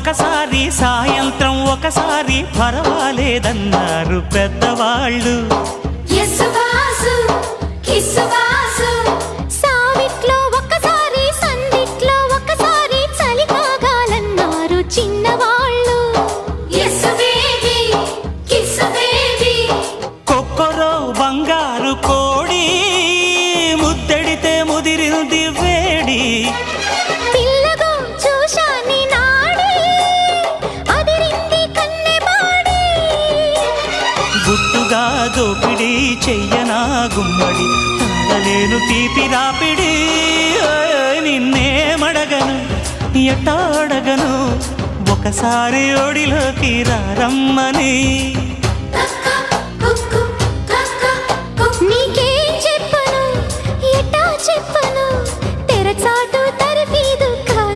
ఒకసారి సాయంత్రం ఒకసారి పర్వాలేదన్నారు పెద్దవాళ్ళు. సావిట్లో ఒకసారి సందిట్లో ఒకసారి చలి కాగాలన్నారు చిన్నవాళ్ళు. కొక్కరో బంగారు కోడి ముద్దడితే ముదిరింది వేడి. పిల్లగో చూశాని నాడి అదిరింది కన్నెమాడి. గుట్టుగా దోపిడి చెయ్యనా గుమ్మడి తాళలేను తీపి రాపిడి. నిన్నేమడగను ఎట్టాడగను ఒకసారి ఒడిలోకి రారమ్మని. నీకే